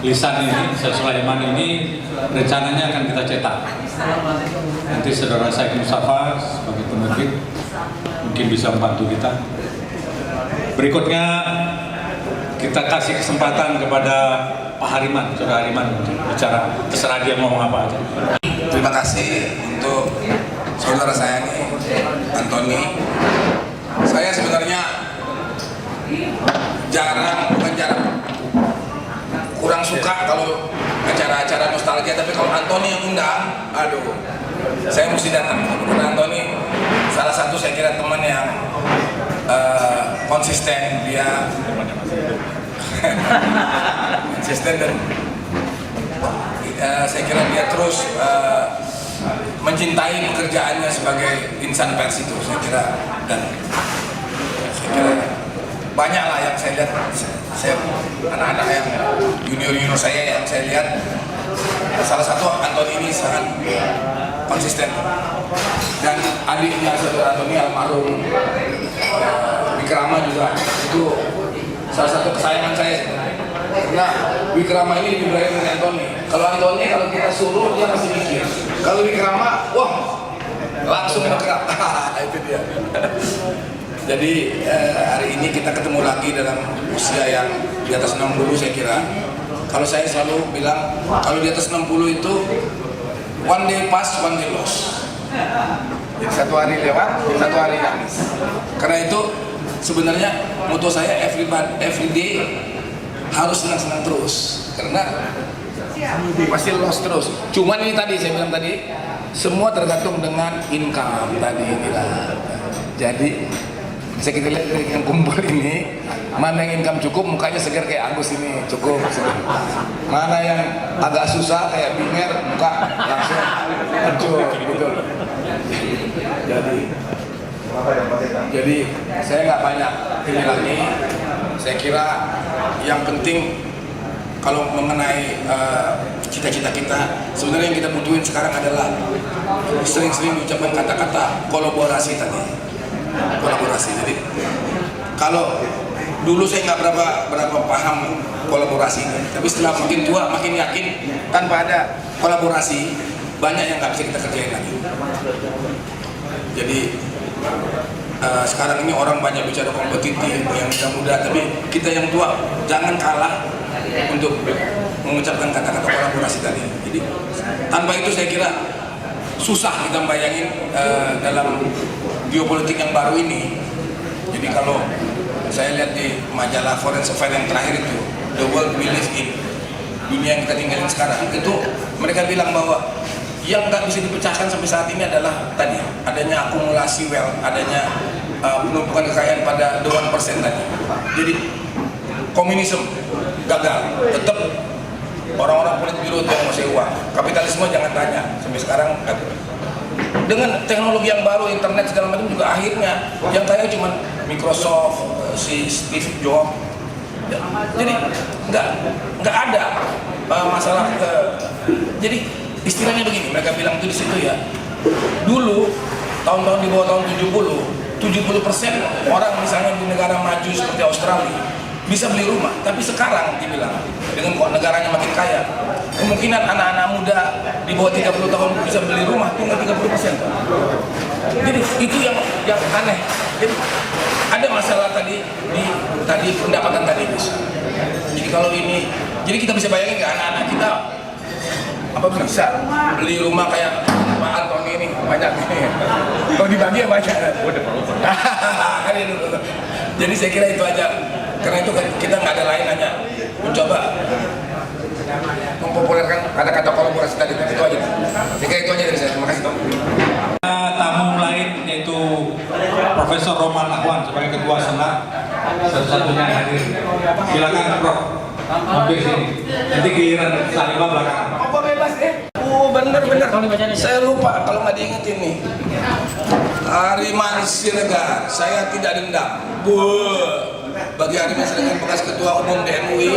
lisan ini, Sulaiman ini rencananya akan kita cetak. Nanti saudara Syekh Mustafa sebagai penerbit mungkin bisa membantu kita. Berikutnya kita kasih kesempatan kepada Pak Hariman, saudara Hariman untuk bicara, terserah dia ngomong apa aja. Terima kasih untuk saudara saya nih, Antoni. Saya sebenarnya bukan jarang, kurang suka kalau acara-acara nostalgia, tapi kalau Antoni yang undang, aduh, saya mesti datang. Karena Antoni salah satu saya kira teman yang konsisten, dia konsisten dan saya kira dia terus mencintai pekerjaannya sebagai insan pers itu, saya kira. Dan saya kira banyak lah yang saya lihat, anak-anak yang junior saya yang saya lihat, salah satu Antoni ini sangat konsisten. Dan adiknya saudara Antoni, almarhum Wikrama juga, itu salah satu kesayangan saya sebenarnya. Karena Wikrama ini lebih berani dari Antoni. Kalau Antoni, kalau kita suruh dia masih mikir. Kalau Wikrama, wah, langsung bergerak. Itu dia. Jadi hari ini kita ketemu lagi dalam usia yang di atas 60 saya kira. Kalau saya selalu bilang, kalau di atas 60 itu one day pass, one day loss. Jadi satu hari lewat, satu hari nangis. Karena itu sebenarnya moto saya every day harus senang-senang terus. Karena pasti loss terus. Cuman ini tadi saya bilang tadi, semua tergantung dengan income tadi inilah. Jadi saya kita lihat dari yang kumpul ini, mana yang income cukup mukanya segar kayak Agus ini cukup segar. Mana yang agak susah kayak Binger, muka langsung hancur gitu. Jadi saya nggak banyak ini lagi. Saya kira yang penting kalau mengenai cita-cita kita, sebenarnya yang kita butuhin sekarang adalah sering-sering ucapkan kata-kata kolaborasi tadi. Kolaborasi. Jadi kalau dulu saya nggak berapa paham kolaborasi ini, tapi setelah makin tua makin yakin tanpa ada kolaborasi banyak yang nggak bisa kita kerjain lagi. Jadi sekarang ini orang banyak bicara kompetitif yang muda-muda, tapi kita yang tua jangan kalah untuk mengucapkan kata-kata kolaborasi tadi. Jadi tanpa itu saya kira susah kita bayangin dalam geopolitik yang baru ini. Jadi kalau saya lihat di majalah Foreign Affairs yang terakhir itu, The World We Live In, dunia yang kita tinggalin sekarang, itu mereka bilang bahwa yang nggak bisa dipecahkan sampai saat ini adalah tadi adanya akumulasi wealth, adanya penumpukan kekayaan pada the 1% tadi. Jadi komunisme gagal, tetap orang-orang Politburo yang masih uang, kapitalisme jangan tanya sampai sekarang. Dengan teknologi yang baru, internet segala macam juga akhirnya yang kaya cuma Microsoft, si Steve Jobs. Jadi nggak ada masalah. Jadi istilahnya begini, mereka bilang itu di situ ya. Dulu tahun-tahun di bawah tahun 70% orang misalnya di negara maju seperti Australia bisa beli rumah, tapi sekarang dibilang dengan negaranya makin kaya, kemungkinan anak-anak muda di bawah 30 tahun bisa beli rumah tinggal 30%. Jadi itu yang aneh. Jadi ada masalah tadi pendapatan tadi bisa. Jadi kalau ini, jadi kita bisa bayangin nggak anak-anak kita apa bisa beli rumah kayak Pak Antoni ini banyak ini. Kalau dibagi ya banyak. Jadi saya kira itu aja. Karena itu kita nggak ada lain, hanya mencoba mempopulerkan kata-kata kolaborasi tadi. Itu aja. Saya kira itu aja dari saya. Terima kasih. Tamu lain yaitu Profesor Roman Ahwan sebagai Ketua Senat, satu-satunya yang hadir. Silakan Prof. Hampir sini. Nanti giliran Salimah belakangan. Apa bebas bener. Saya lupa kalau nggak diingetin nih. Hariman Siregar, saya tidak dendam. Bagi Hariman Siregar bekas Ketua Umum DMUI,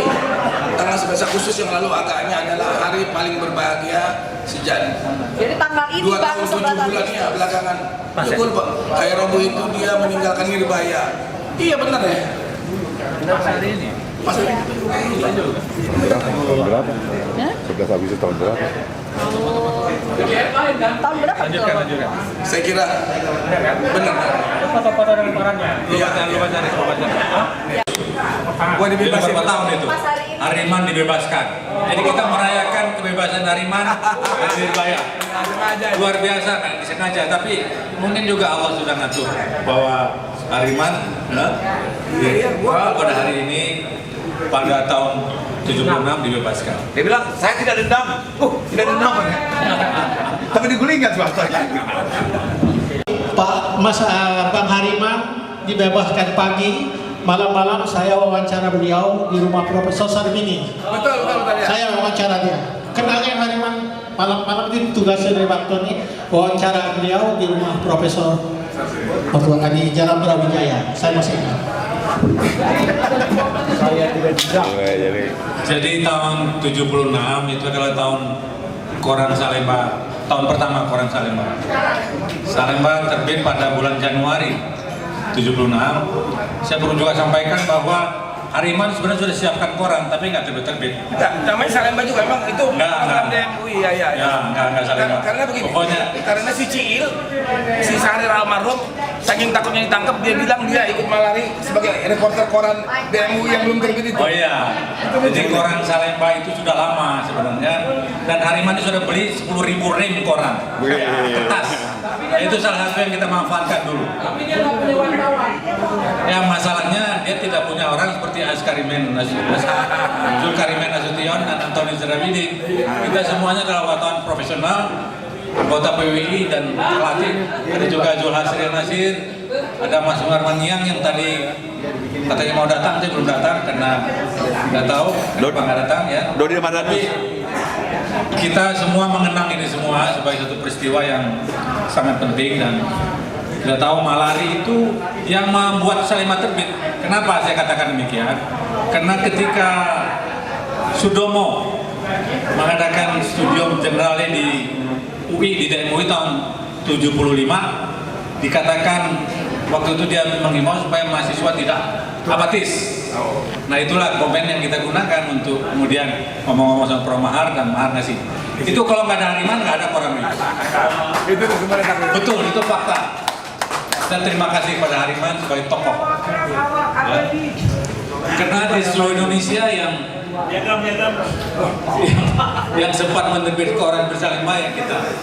tanggal 11 Agustus yang lalu agaknya adalah hari paling berbahagia sejak jadi tanggal ini 2 tahun 7 bulan ya belakangan. Betul Pak, hari Rabu itu dia meninggalkan Nirbaya. Iya benar ya. Benar hari ini. Tahun berapa? 11 Agustus tahun berapa? Tahun berapa? Saya kira benar. Foto-foto dengan korannya. Lu baca. Gua dibebaskan berapa tahun itu? Hariman dibebaskan. Jadi kita merayakan kebebasan Hariman dan Nirbaya. Luar biasa kan, disengaja. Tapi mungkin juga Allah sudah ngatur bahwa Hariman pada hari ini pada tahun 76 dibebaskan. Dia bilang, saya tidak dendam. Tidak dendam kan? Tapi digulingkan swastanya. Bang Hariman dibebaskan pagi, malam-malam saya wawancara beliau di rumah Profesor Sarbini. Betul ya. Saya wawancara dia. Kenalnya Hariman malam-malam itu tugasnya dari Bang Tony wawancara beliau di rumah Profesor di Jalan Brawijaya. Saya masih ingat. Jadi tahun 76 itu adalah tahun koran Salemba, tahun pertama koran Salemba. Salemba terbit pada bulan Januari 76. Saya perlu juga sampaikan bahwa Hariman sebenarnya sudah siapkan koran, tapi nggak terbit-terbit. Namanya Salemba juga emang itu program DMUI ya. Nggak Salemba. Karena begini, pokoknya karena si Ciil, si Sahrir almarhum, saking takutnya ditangkap, dia bilang dia ikut malari sebagai reporter koran DMUI yang belum terbit itu. Oh iya, jadi koran Salemba itu sudah lama sebenarnya, dan Hariman ini sudah beli 10.000 rim koran kertas. Itu salah satu yang kita manfaatkan dulu. Ya masalahnya dia tidak punya orang seperti Zulkarnain Nasution dan Antoni Zerawidi. Kita semuanya adalah wartawan profesional, anggota PWI dan pelatih. Ada juga Zulhasri Nasir, ada Mas Umar Maniang yang tadi katanya mau datang, tapi belum datang karena nggak tahu kenapa nggak datang ya. Tapi kita semua mengenang ini semua sebagai satu peristiwa yang sangat penting, dan kita tahu malari itu yang membuat Salemba terbit. Kenapa saya katakan demikian? Karena ketika Sudomo mengadakan studium generalnya di UI, di DMUI tahun 75, dikatakan waktu itu dia menghimbau supaya mahasiswa tidak apatis. Nah itulah komen yang kita gunakan untuk kemudian ngomong-ngomong soal Pro Mahar dan Mahar Nasi. Itu kalau nggak ada Hariman nggak ada koran ini. Betul, itu fakta. Dan terima kasih kepada Hariman sebagai tokoh. Ya. Karena di seluruh Indonesia yang sempat menerbit koran bersalemba ya kita.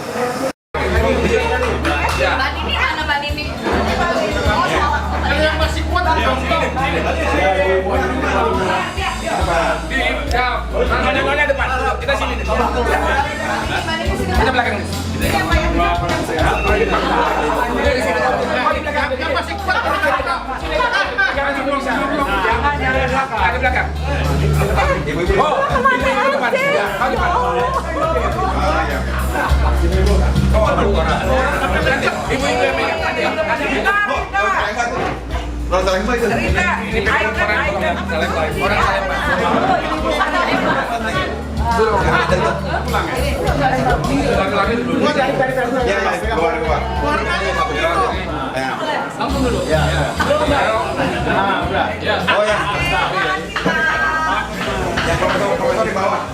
Mbak Nini mana Mbak Nini? Yang masih kuat Mana depan? Kita sini. Kita belakang. Yang masih kuat di belakang. Oh, ini depan. Ibu yang megang. Orang Salemba itu. Ini orang Langsung dulu. Ya. Oh ya. Yang profesor di bawah.